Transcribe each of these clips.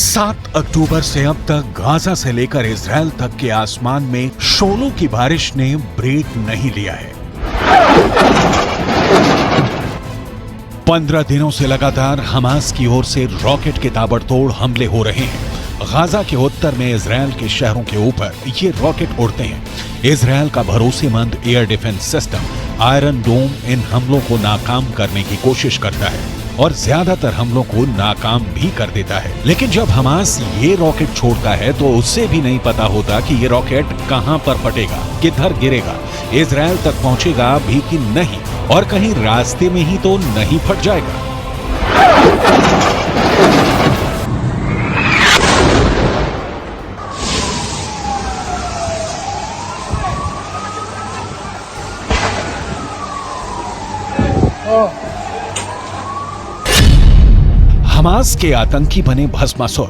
7 अक्टूबर से अब तक गाजा से लेकर इजराइल तक के आसमान में शोलों की बारिश ने ब्रेक नहीं लिया है। 15 दिनों से लगातार हमास की ओर से रॉकेट के ताबड़तोड़ हमले हो रहे हैं। गाजा के उत्तर में इजराइल के शहरों के ऊपर ये रॉकेट उड़ते हैं। इजराइल का भरोसेमंद एयर डिफेंस सिस्टम आयरन डोम इन हमलों को नाकाम करने की कोशिश करता है और ज्यादातर हमलों को नाकाम भी कर देता है। लेकिन जब हमास ये रॉकेट छोड़ता है तो उससे भी नहीं पता होता कि ये रॉकेट कहां पर फटेगा, किधर गिरेगा, इजराइल तक पहुंचेगा भी कि नहीं, और कहीं रास्ते में ही तो नहीं फट जाएगा। हमास के आतंकी बने भस्मासुर।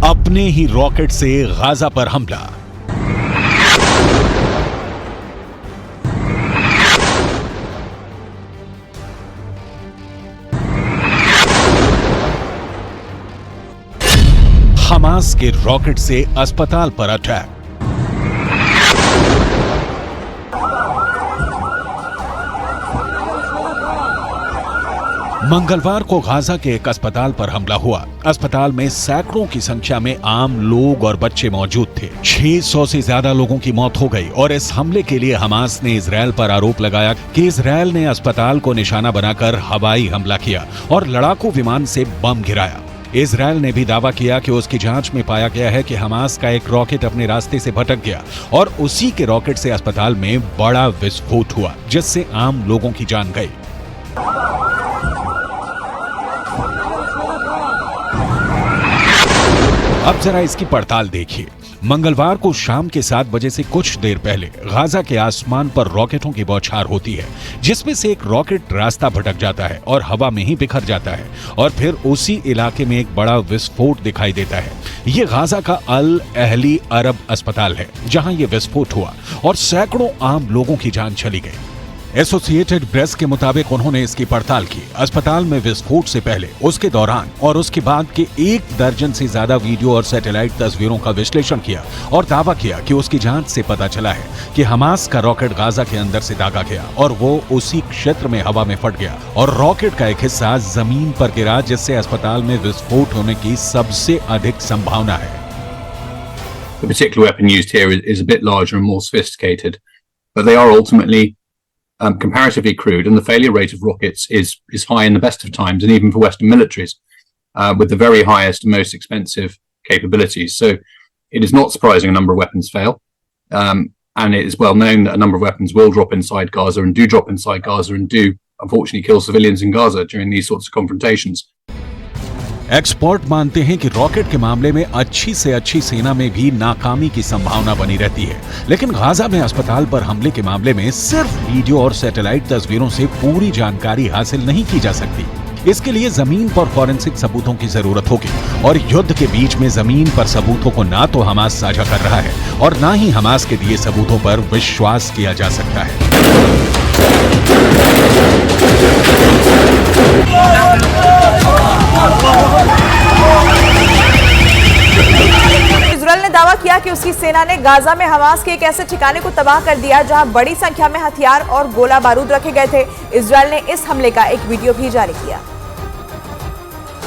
अपने ही रॉकेट से गाजा पर हमला। हमास के रॉकेट से अस्पताल पर अटैक। मंगलवार को गाजा के एक अस्पताल पर हमला हुआ। अस्पताल में सैकड़ों की संख्या में आम लोग और बच्चे मौजूद थे। 600 से ज्यादा लोगों की मौत हो गई और इस हमले के लिए हमास ने इजराइल पर आरोप लगाया कि इजराइल ने अस्पताल को निशाना बनाकर हवाई हमला किया और लड़ाकू विमान से बम गिराया। इजराइल ने भी दावा किया कि उसकी जांच में पाया गया है कि हमास का एक रॉकेट अपने रास्ते से भटक गया और उसी के रॉकेट से अस्पताल में बड़ा विस्फोट हुआ, जिससे आम लोगों की जान गई। अब जरा इसकी पड़ताल देखिए। मंगलवार को शाम के 7 बजे से कुछ देर पहले गाजा के आसमान पर रॉकेटों की बौछार होती है, जिसमें से एक रॉकेट रास्ता भटक जाता है और हवा में ही बिखर जाता है और फिर उसी इलाके में एक बड़ा विस्फोट दिखाई देता है। ये गाजा का अल अहली अरब अस्पताल है जहां ये विस्फोट हुआ और सैकड़ों आम लोगों की जान चली गई। एसोसिएटेड प्रेस के मुताबिक उन्होंने इसकी पड़ताल की। अस्पताल में विस्फोट से पहले, उसके दौरान और उसके बाद के 1 दर्जन से ज्यादा वीडियो और सैटेलाइट तस्वीरों का विश्लेषण किया और दावा किया कि उसकी जांच से पता चला है कि हमास का रॉकेट गाजा के अंदर से दागा गया और वो उसी क्षेत्र में हवा में फट गया और रॉकेट का एक हिस्सा जमीन पर गिरा, जिससे अस्पताल में विस्फोट होने की सबसे अधिक संभावना है। The particular weapon used here is a bit larger and more sophisticated, but they are ultimately comparatively crude, and the failure rate of rockets is high in the best of times, and even for Western militaries, with the very highest and most expensive capabilities. So it is not surprising a number of weapons fail, and it is well known that a number of weapons will drop inside Gaza and do drop inside Gaza and do unfortunately kill civilians in Gaza during these sorts of confrontations. Expert मानते हैं कि rocket के मामले में अच्छी से अच्छी सेना में भी नाकामी की संभावना बनी रहती है, लेकिन गाजा में अस्पताल पर हमले के मामले में सिर्फ वीडियो और सैटेलाइट तस्वीरों से पूरी जानकारी हासिल नहीं की जा सकती। इसके लिए जमीन पर फॉरेंसिक सबूतों की जरूरत होगी और युद्ध के बीच में जमीन पर सबूतों को ना तो हमास साझा कर रहा है और ना ही हमास के दिए सबूतों पर विश्वास किया जा सकता है। इजराइल ने दावा किया कि उसकी सेना ने गाजा में हमास के एक ऐसे ठिकाने को तबाह कर दिया जहां बड़ी संख्या में हथियार और गोला बारूद रखे गए थे। इजराइल ने इस हमले का एक वीडियो भी जारी किया,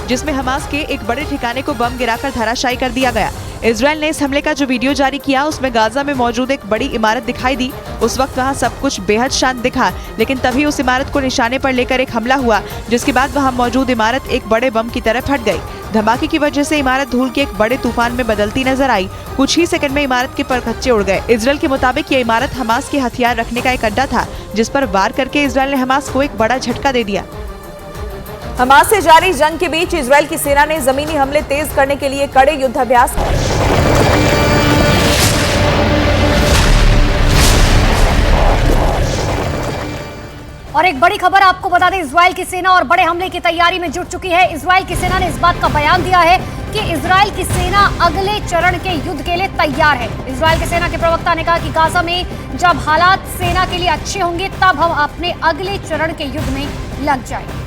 जिसमें हमास के एक बड़े ठिकाने को बम गिराकर धराशायी कर दिया गया। इजराइल ने इस हमले का जो वीडियो जारी किया उसमें गाजा में मौजूद एक बड़ी इमारत दिखाई दी। उस वक्त वहां सब कुछ बेहद शांत दिखा, लेकिन तभी उस इमारत को निशाने पर लेकर एक हमला हुआ, जिसके बाद वहां मौजूद इमारत एक बड़े बम की तरह फट गई। धमाके की वजह से इमारत धूल के एक बड़े तूफान में बदलती नजर आई। कुछ ही सेकंड में इमारत के परखच्चे उड़ गए। इजराइल के मुताबिक ये इमारत हमास के हथियार रखने का एक अड्डा था, जिस पर वार करके इजराइल ने हमास को एक बड़ा झटका दे दिया। हमास से जारी जंग के बीच इजराइल की सेना ने जमीनी हमले तेज करने के लिए कड़े युद्धाभ्यास और एक बड़ी खबर आपको बता दें, इजराइल की सेना और बड़े हमले की तैयारी में जुट चुकी है। इजराइल की सेना ने इस बात का बयान दिया है जबकि इजराइल की सेना अगले चरण के युद्ध के लिए तैयार है। इजराइल के सेना के प्रवक्ता ने कहा कि गाजा में जब हालात सेना के लिए अच्छे होंगे तब हम अपने अगले चरण के युद्ध में लग जाएंगे।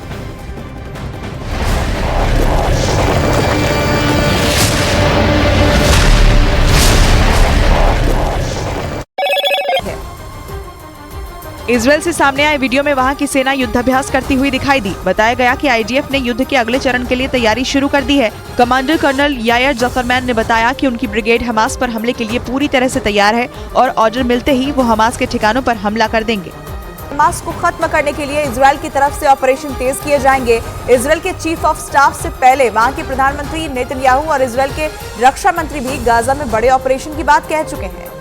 इजरायल से सामने आए वीडियो में वहां की सेना युद्धाभ्यास करती हुई दिखाई दी। बताया गया कि आईडीएफ ने युद्ध के अगले चरण के लिए तैयारी शुरू कर दी है। कमांडर कर्नल यायर जफरमैन ने बताया कि उनकी ब्रिगेड हमास पर हमले के लिए पूरी तरह से तैयार है और ऑर्डर मिलते ही वो हमास के ठिकानों पर हमला कर देंगे। हमास को खत्म करने के लिए इजरायल की तरफ से ऑपरेशन तेज किए जाएंगे। इजरायल के चीफ ऑफ स्टाफ से पहले वहां के प्रधानमंत्री नेतन्याहू और इजरायल के रक्षा मंत्री भी गाजा में बड़े ऑपरेशन की बात कह चुके हैं।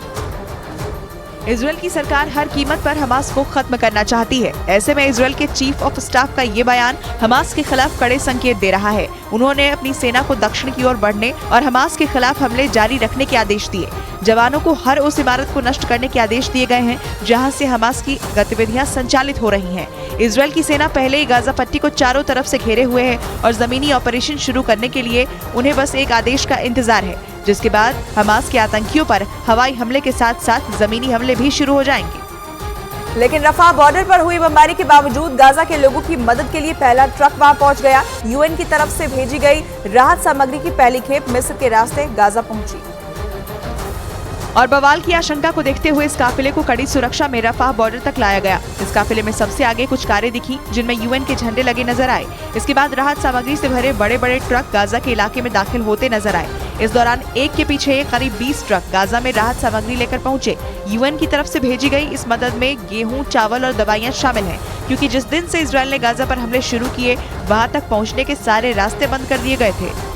इजरायल की सरकार हर कीमत पर हमास को खत्म करना चाहती है। ऐसे में इजरायल के चीफ ऑफ स्टाफ का ये बयान हमास के खिलाफ कड़े संकेत दे रहा है। उन्होंने अपनी सेना को दक्षिण की ओर बढ़ने और हमास के खिलाफ हमले जारी रखने के आदेश दिए। जवानों को हर उस इमारत को नष्ट करने के आदेश दिए गए हैं जहां से हमास की गतिविधियां संचालित हो रही हैं। इजरायल की सेना पहले ही गाजा पट्टी को चारों तरफ से घेरे हुए है और जमीनी ऑपरेशन शुरू करने के लिए उन्हें बस एक आदेश का इंतजार है, जिसके बाद हमास के आतंकियों पर हवाई हमले के साथ साथ जमीनी हमले भी शुरू हो जाएंगे। लेकिन रफा बॉर्डर पर हुई बमबारी के बावजूद गाजा के लोगों की मदद के लिए पहला ट्रक वहां पहुंच गया। यूएन की तरफ से भेजी गई राहत सामग्री की पहली खेप मिस्र के रास्ते गाजा पहुंची। और बवाल की आशंका को देखते हुए इस काफिले को कड़ी सुरक्षा में रफाह बॉर्डर तक लाया गया। इस काफिले में सबसे आगे कुछ कारें दिखी जिनमें यूएन के झंडे लगे नजर आए। इसके बाद राहत सामग्री से भरे बड़े बड़े ट्रक गाजा के इलाके में दाखिल होते नजर आए। इस दौरान एक के पीछे करीब 20 ट्रक गाजा में राहत सामग्री लेकर पहुंचे। यूएन की तरफ से भेजी गई इस मदद में गेहूं, चावल और दवाइयां शामिल हैं, क्योंकि जिस दिन से इजरायल ने गाजा पर हमले शुरू किए वहां तक पहुंचने के सारे रास्ते बंद कर दिए गए थे।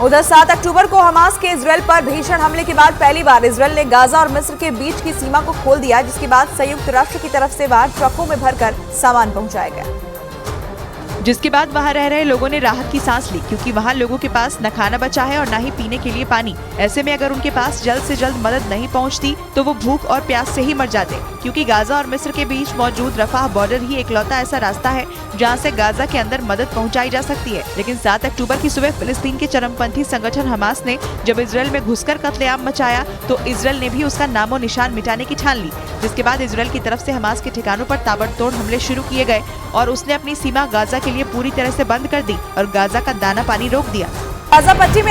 उधर 7 अक्टूबर को हमास के इजरायल पर भीषण हमले के बाद पहली बार इजरायल ने गाजा और मिस्र के बीच की सीमा को खोल दिया, जिसके बाद संयुक्त राष्ट्र की तरफ से वहां ट्रकों में भरकर सामान पहुंचाया गया। जिसके बाद वहां रह रहे लोगों ने राहत की सांस ली, क्योंकि वहां लोगों के पास न खाना बचा है और न ही पीने के लिए पानी। ऐसे में अगर उनके पास जल्द से जल्द मदद नहीं पहुंचती तो वो भूख और प्यास से ही मर जाते, क्योंकि गाजा और मिस्र के बीच मौजूद रफाह बॉर्डर ही एकलौता ऐसा रास्ता है जहां से गाजा के अंदर मदद पहुंचाई जा सकती है। लेकिन 7 अक्टूबर की सुबह फिलिस्तीन के चरमपंथी संगठन हमास ने जब इजरायल में घुसकर कत्लेआम मचाया तो इजरायल ने भी उसका नामो निशान मिटाने की ठान ली, जिसके बाद इजरायल की तरफ से हमास के ठिकानों पर ताबड़तोड़ हमले शुरू किए गए और उसने अपनी सीमा गाजा के लिए पूरी तरह से बंद कर दी और गाजा का दाना पानी रोक दिया। गाजा पट्टी में